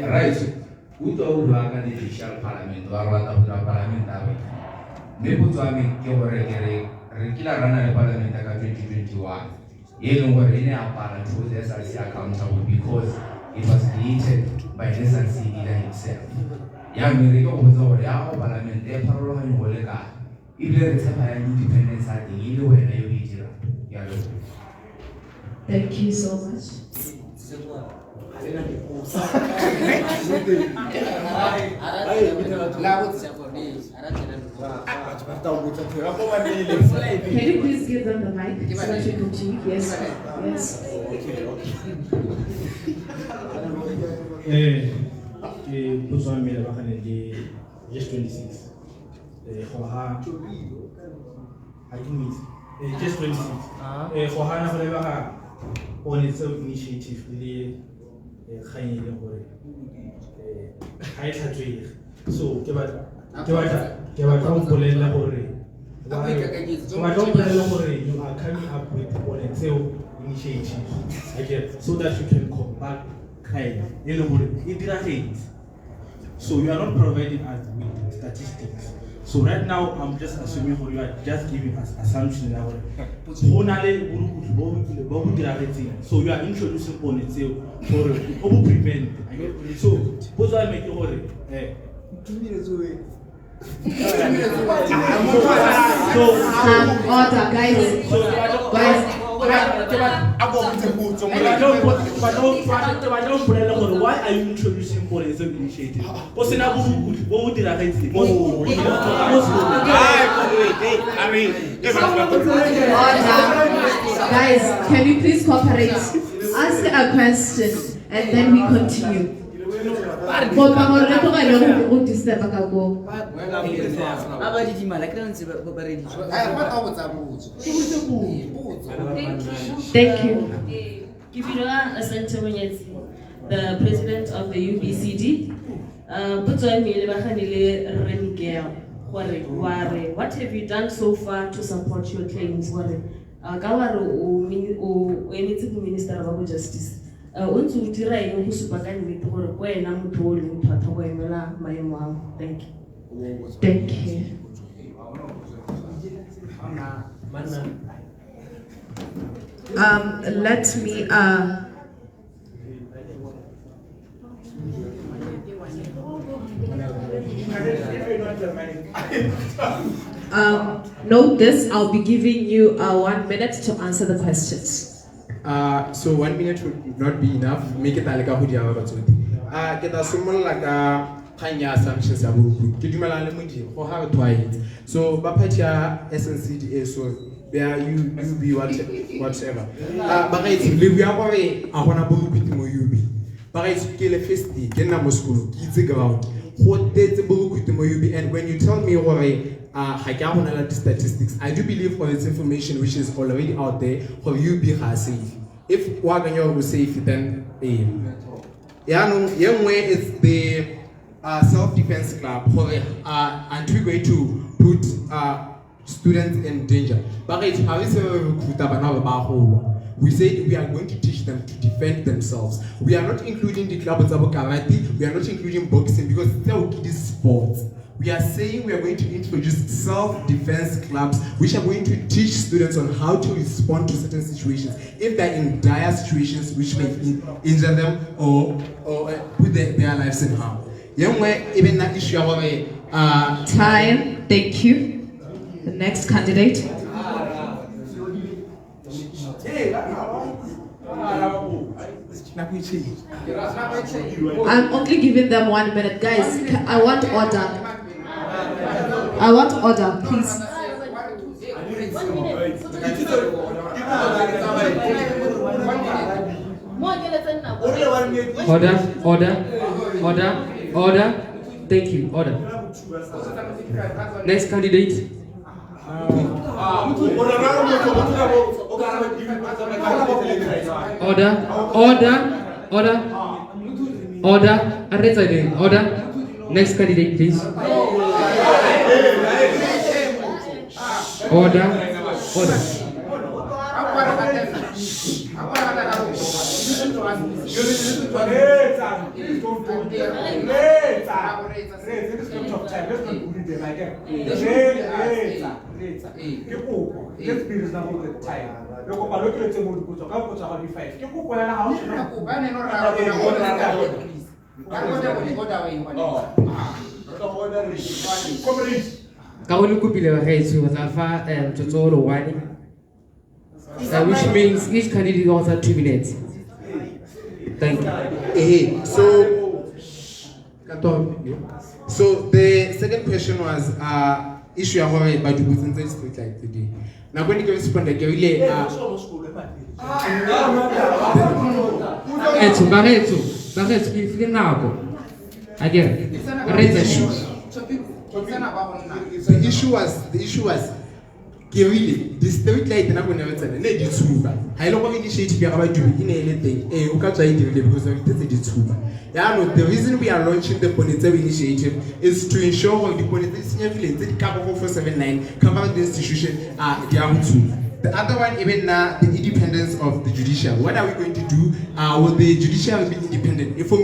Right. Who told the judicial parliament or parliamentary? Maybe to regular runner parliament 2021. You know, in our parliament was SRC accountable because it was created by SRC leader himself. Young Rico was over our parliament, their parliament in Wolega. If there is a independence, I think you know when you read it. Thank you so much. Can you please give them the mic so that you continue? Yes. Botswana just 26. Just 26. On its own initiative, so you are coming up with on its own initiative again, so that you can combat crime. You know, so you are not providing us with statistics. So right now, I'm just assuming you are just giving us assumption now. So you are introducing on itself for prevent. So what's I make you 2 minutes away. Order, guys. Why are you introducing policy initiative? Guys, can you please cooperate? Ask a question and then we continue. Thank you. The president of the UBCD, What have you done so far to support your claims? Minister of Justice. Thank you. Thank you. Let me note this. I'll be giving you 1 minute to answer the questions. So 1 minute would not be enough. Make it like a hoodie. Get a summon like a Kanya sanctions for how to it. So Bapatia SNC so where you be whatever. But it's we are away. I want to book with Moyubi. But it's kill a festi, get a muscle, kids ground. What did the book with Moyubi? And when you tell me what I can't analyze statistics, I do believe for this information which is already out there, for UB has safe. If Waganyo will safe, then young way is the self-defense club, and we're going to put students in danger. But it's how is we said we are going to teach them to defend themselves. We are not including the club of karate, we are not including boxing because it is sports. We are saying we are going to introduce self-defense clubs which are going to teach students on how to respond to certain situations if they're in dire situations which may injure them or put their lives in harm. Young way, even that issue time. Thank you. The next candidate. I'm only giving them 1 minute, guys. I want order. I want order, please. Order. Thank you. Order. Next candidate. Order. Order. Next candidate, please. Order. Let's be reasonable with time. Which means each candidate also 2 minutes. Thank you. So the second question was issue of how about the street like today. Now when you go to the the issue was Kirili, the street light and I'm going to tell you, I don't initiative about doing anything. Because the reason we are launching the Ponete initiative is to ensure the Ponete senior village, the Cap 479, come out the institution down to. The other one, even now, the independence of the judiciary. What are we going to do? Will the judiciary be independent? If we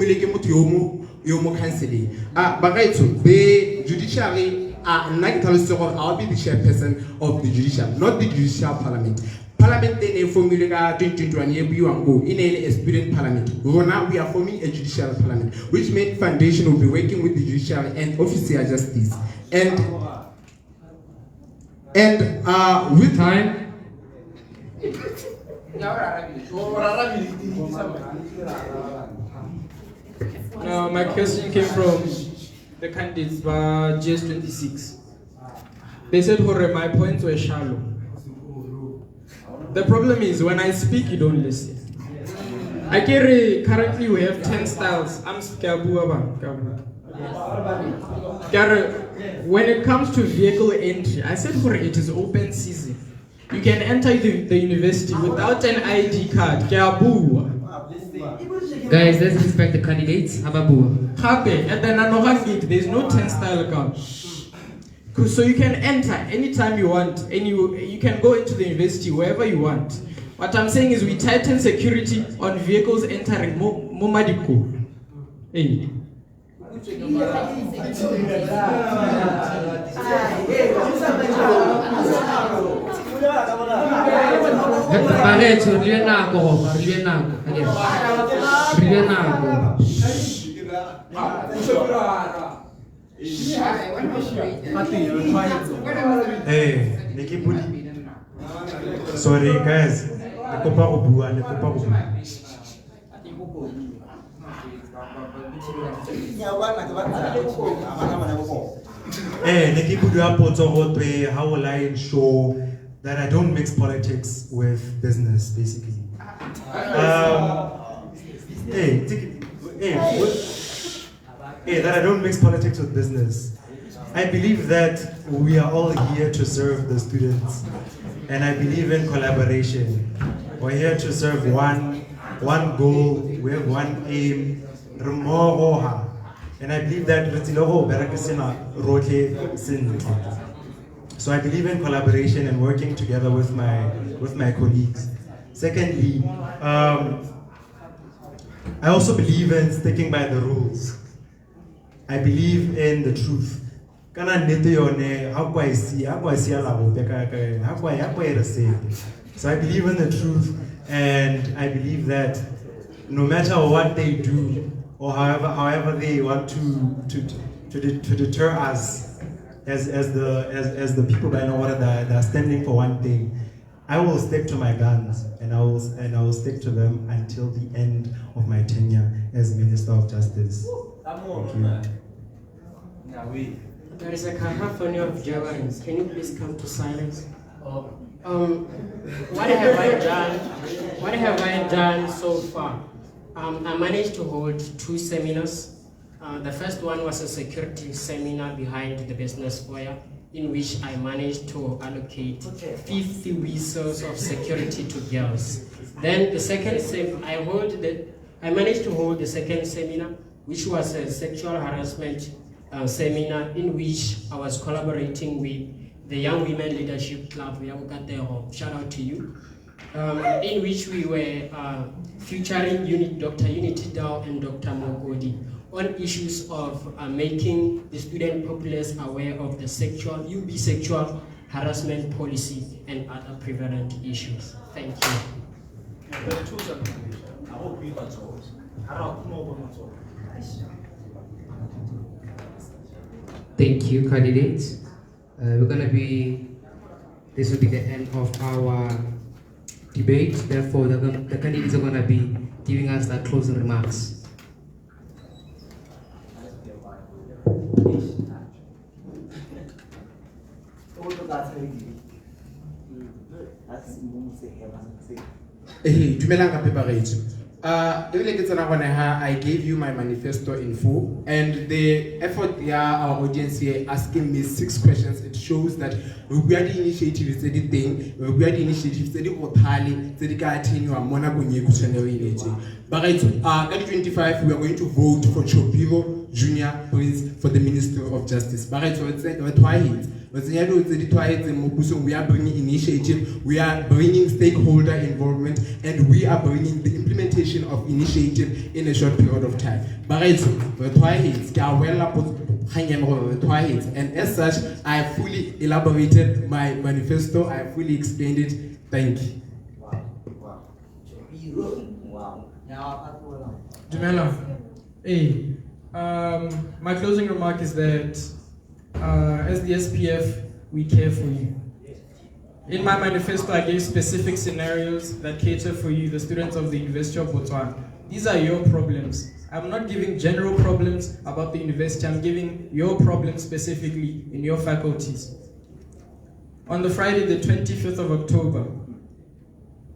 Yomo cancelling. But right, so the judiciary. I'll be the chairperson of the judicial, not the judicial parliament. Parliament then a formula 2021 in a student parliament. Now we are forming a judicial parliament, which means foundation will be working with the judiciary and official justice. And with time. My question came from the candidates by GS26. They said, my points were shallow. The problem is when I speak, you don't listen. Currently we have 10 styles. I'm when it comes to vehicle entry, I said it is open season. You can enter the university without an ID card. Guys, let's respect the candidates. Happy. At the Nanoha gate, there's no 10 style car. So you can enter anytime you want, and you can go into the university wherever you want. What I'm saying is we tighten security on vehicles entering Momadiko. Hey. Hey, sorry guys. How will I ensure that I don't mix politics with business, basically? That I don't mix politics with business. I believe that we are all here to serve the students, and I believe in collaboration. We're here to serve one goal, we have one aim, and I believe that so I believe in collaboration and working together with my colleagues. Secondly, I also believe in sticking by the rules. I believe in the truth. So I believe in the truth, and I believe that no matter what they do, or however they want to deter us as the people that know what they're standing for one thing, I will stick to my guns, and I will stick to them until the end of my tenure as Minister of Justice. Thank you. There is a cacophony of javelins. Can you please come to silence? What have I done? What have I done so far? I managed to hold 2 seminars. The first one was a security seminar behind the business foyer, in which I managed to allocate 50 whistles of security to girls. Then the second I managed to hold the second seminar, which was a sexual harassment seminar, in which I was collaborating with the Young Women Leadership Club, shout out to you, in which we were featuring Dr. Unity Dow and Dr. Mogodi on issues of making the student populace aware of the sexual harassment policy and other prevalent issues. Thank you. Thank you, candidates. This will be the end of our debate. Therefore, the candidates are going to be giving us their closing remarks. I gave you my manifesto in full, and the effort here, our audience here asking me 6 questions, it shows that we are the initiatives, we are the initiatives, we are But 2025, we are going to vote for Chopiro Junior Prince for the Ministry of Justice. We are bringing initiative, we are bringing stakeholder involvement, and we are bringing the implementation of initiative in a short period of time. And as such, I have fully elaborated my manifesto, I have fully explained it. Thank you. Dumela, my closing remark is that as the SPF, we care for you. In my manifesto, I gave specific scenarios that cater for you, the students of the University of Botswana. These are your problems. I'm not giving general problems about the university, I'm giving your problems specifically in your faculties. On the Friday, the 25th of October,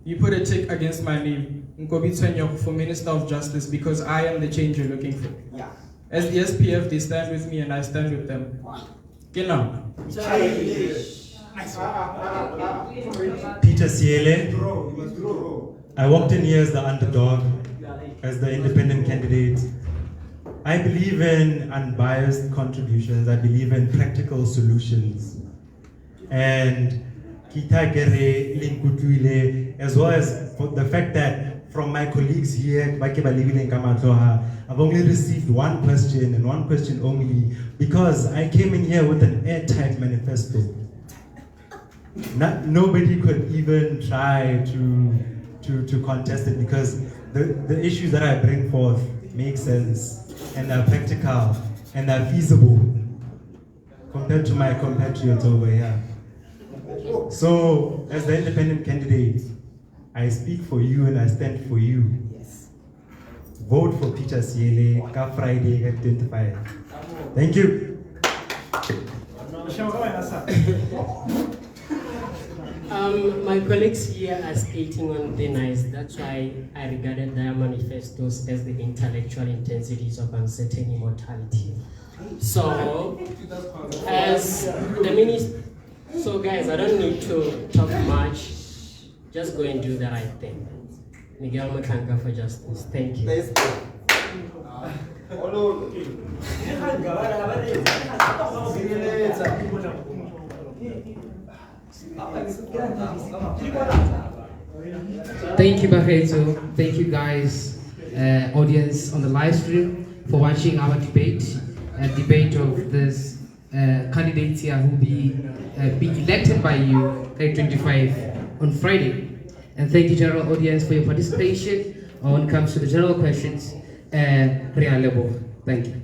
you put a tick against my name, Nkobi Tshwenyoko, for Minister of Justice, because I am the change you're looking for. Yeah. As the SPF, they stand with me and I stand with them. Genau. Peter Siele. I walked in here as the underdog, as the independent candidate. I believe in unbiased contributions. I believe in practical solutions. And Kita Gere Linkutuile, as well as for the fact that from my colleagues here, I've only received one question and one question only because I came in here with an airtight manifesto. Nobody could even try to contest it because the issues that I bring forth make sense and are practical and are feasible compared to my compatriots over here. So, as the independent candidate, I speak for you and I stand for you. Yes. Vote for Peter Siele, Ka Friday at 25. Thank you. My colleagues here are skating on thin ice. That's why I regarded their manifestos as the intellectual intensities of uncertain immortality. So, as the minister, so guys, I don't need to talk much. Just go and do the right thing. Miguel Makanka for justice. Thank you. Thank you, Barreto. Thank you, guys, audience on the live stream, for watching our debate of this candidates here who will be elected by you at 25 on Friday. And thank you, general audience, for your participation when it comes to the general questions. Thank you.